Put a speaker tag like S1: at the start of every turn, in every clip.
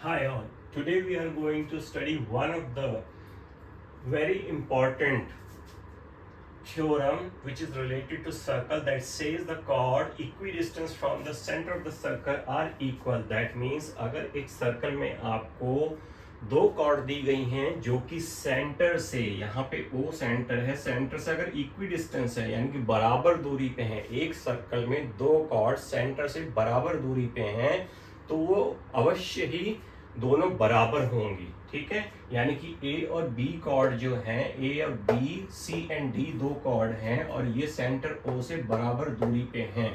S1: Hi all. Today we are going to study one of the very important theorem which is related to circle that says the chord equidistance from the center of the circle are equal. That means अगर एक circle में आपको दो cord दी गई हैं जो कि centre से, यहाँ पे O सेंटर है, सेंटर से अगर इक्विडिस्टेंस है यानी कि बराबर दूरी पे हैं, एक सर्कल में दो कॉर्ड सेंटर से बराबर दूरी पे हैं तो वो अवश्य ही दोनों बराबर होंगी। ठीक है, यानी कि ए और बी कॉर्ड जो हैं, ए और बी, सी एंड डी दो कॉर्ड हैं और ये सेंटर ओ से बराबर दूरी पे हैं।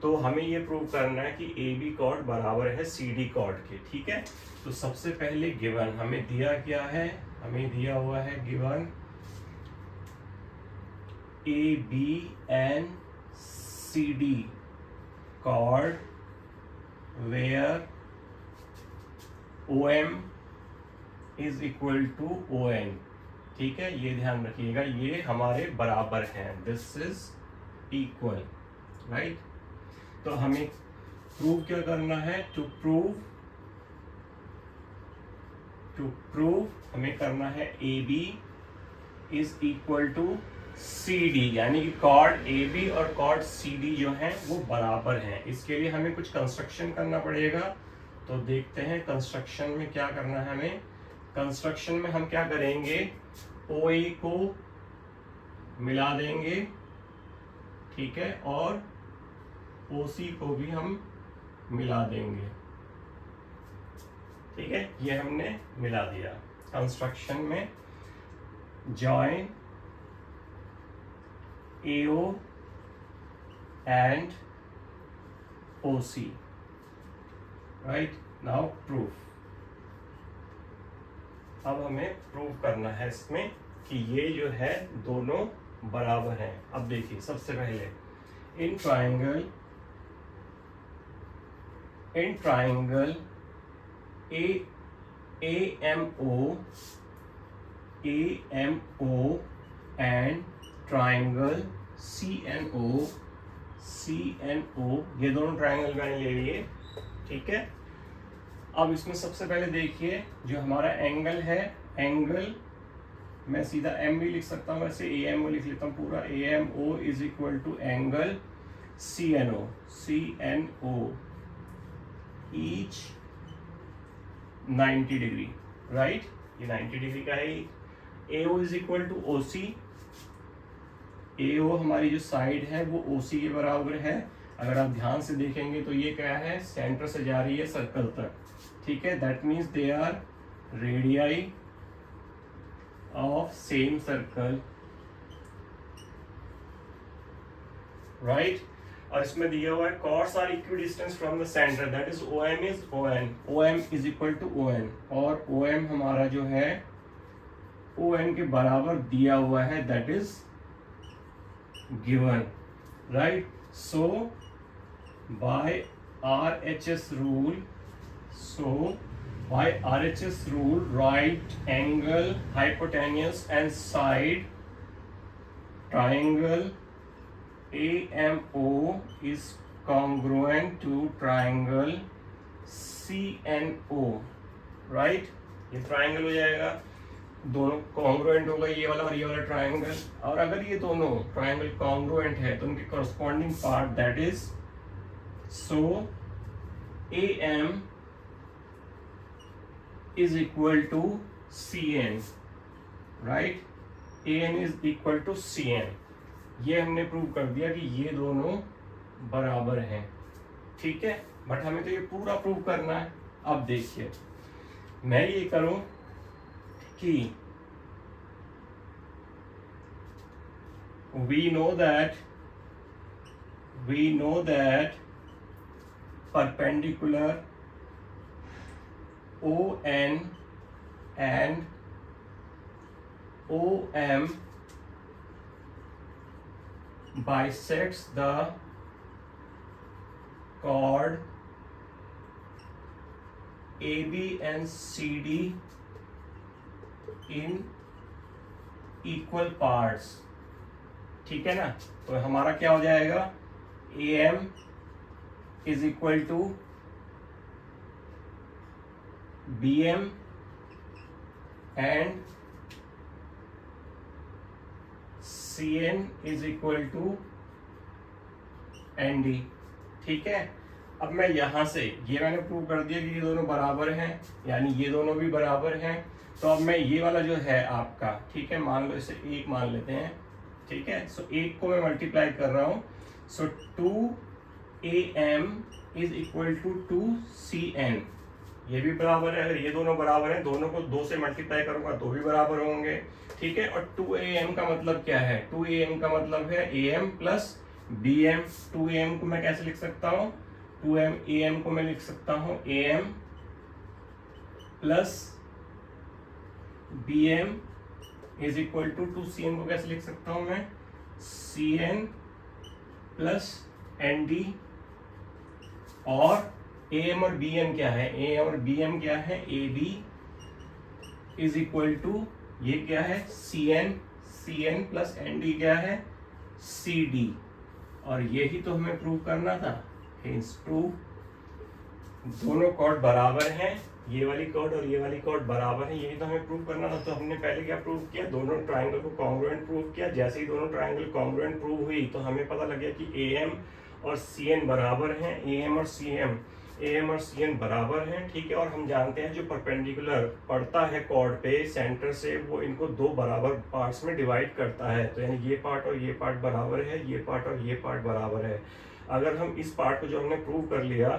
S1: तो हमें ये प्रूव करना है कि ए बी कॉर्ड बराबर है सी डी कॉर्ड के। ठीक है, तो सबसे पहले गिवन हमें दिया क्या है, हमें दिया हुआ है given A B and C D chord where OM is equal to ON। ठीक है, ये ध्यान रखिएगा, ये हमारे बराबर हैं, दिस इज इक्वल, राइट। तो हमें प्रूव क्या करना है, टू प्रूव हमें करना है AB is equal to CD, यानी कि कॉर्ड AB और कॉर्ड CD जो हैं वो बराबर हैं। इसके लिए हमें कुछ कंस्ट्रक्शन करना पड़ेगा, तो देखते हैं कंस्ट्रक्शन में क्या करना है हमें। कंस्ट्रक्शन में हम क्या करेंगे, OA को मिला देंगे, ठीक है, और OC को भी हम मिला देंगे। ठीक है, ये हमने मिला दिया। कंस्ट्रक्शन में join AO and OC, right. Now proof, अब हमें प्रूव करना है इसमें कि ये जो है दोनों बराबर हैं। अब देखिए, सबसे पहले in triangle AMO and triangle CNO, ये दोनों ट्राइंगल मैंने ले लिए। ठीक है, अब इसमें सबसे पहले देखिए जो हमारा एंगल है, एंगल मैं सीधा एम भी लिख सकता हूँ, वैसे AMO लिख लेता हूँ पूरा। AMO is equal to angle CNO each 90 degree, right. ये 90 डिग्री का है। AO is equal to OC, AO हमारी जो साइड है वो OC के बराबर है। अगर आप ध्यान से देखेंगे तो ये क्या है, सेंटर से जा रही है सर्कल तक। ठीक है, that means they are radii of same circle, right. और इसमें दिया हुआ है chords are equidistance from the centre, that is OM is OM is equal to ON, और OM हमारा जो है ON के बराबर दिया हुआ है, that is given, right. So by RHS rule, right angle, hypotenuse and side triangle AMO is congruent to triangle CNO, right। ये ट्राइंगल हो जाएगा, दोनों कॉन्ग्रुएंट होगा, ये वाला और ये वाला ट्राइंगल। और अगर ये दोनों ट्राइंगल कॉन्ग्रुएंट है तो उनके corresponding part, that is so AM is equal to CN, right। AN is equal to CN, ये हमने प्रूव कर दिया कि ये दोनों बराबर हैं। ठीक है, बट हमें तो ये पूरा प्रूव करना है। अब देखिए, मैं ये करूं कि we know that perpendicular ON and OM bisects the chord AB and CD in equal parts। ठीक है ना, तो हमारा क्या हो जाएगा, AM is equal to BM and CN is equal to ND। ठीक है, अब मैं यहां से ये मैंने प्रूव कर दिया कि ये दोनों बराबर हैं, यानी ये दोनों भी बराबर हैं। तो अब मैं ये वाला जो है आपका, ठीक है, मान लो इसे 1 मान लेते हैं, ठीक है। सो 1 को मैं मल्टीप्लाई कर रहा हूं, सो 2AM is equal to 2CN, ये भी बराबर है। अगर ये दोनों बराबर हैं, दोनों को 2 से मल्टीप्लाई करूंगा तो भी बराबर होंगे, ठीक है। और 2AM का मतलब क्या है? 2AM का मतलब है AM प्लस BM। 2AM को मैं कैसे लिख सकता हूं? 2AM को मैं लिख सकता हूं AM plus BM is equal to 2CN को कैसे लिख सकता हूं मैं? CN plus ND। और AM और BM क्या है? AM और BM क्या है? AB इज इक्वल टू, ये क्या है? CN प्लस ND क्या है? CD। और यही तो हमें प्रूव करना था। Hence proof, दोनों कॉर्ड बराबर हैं, ये वाली कॉर्ड और ये वाली कॉर्ड बराबर है, यही तो हमें प्रूव करना था। तो हमने पहले क्या प्रूव किया? दोनों ट्राइंगल को कॉन्ग्रुएंट प्रूव किया। जैसे ही दोनों ट्राइंगल कॉन्ग्रुएंट प्रूव हुई तो हमें पता लग गया कि AM और CN बराबर हैं, AM और CN बराबर हैं, ठीक है। और हम जानते हैं जो परपेंडिकुलर पड़ता है कॉर्ड पे सेंटर से, वो इनको 2 बराबर पार्ट्स में डिवाइड करता है। तो यानी ये पार्ट और ये पार्ट बराबर है, ये पार्ट और ये पार्ट बराबर है। अगर हम इस पार्ट को जो हमने प्रूव कर लिया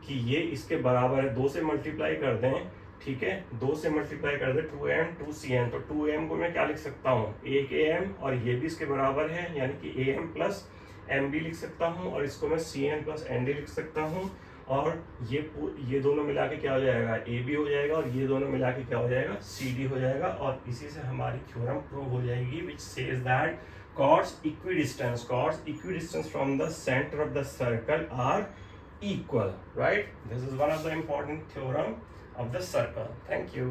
S1: कि ये इसके बराबर है, 2 से मल्टीप्लाई कर दें, ठीक है, 2 से मल्टीप्लाई कर दें 2M 2CN, तो 2M को मैं क्या लिख सकता हूँ? 1AM, और ये भी इसके बराबर है, यानी कि AM प्लस MB लिख सकता हूँ, और इसको मैं CN प्लस ND लिख सकता हूँ। और ये दोनों मिला के क्या हो जाएगा? AB हो जाएगा, और ये दोनों मिला के क्या हो जाएगा? CD हो जाएगा। और इसी से हमारी थ्योरम प्रूव हो जाएगी, which says that chords equidistance from the center of the circle are equal, right? This is one of the important theorem of the circle. Thank you.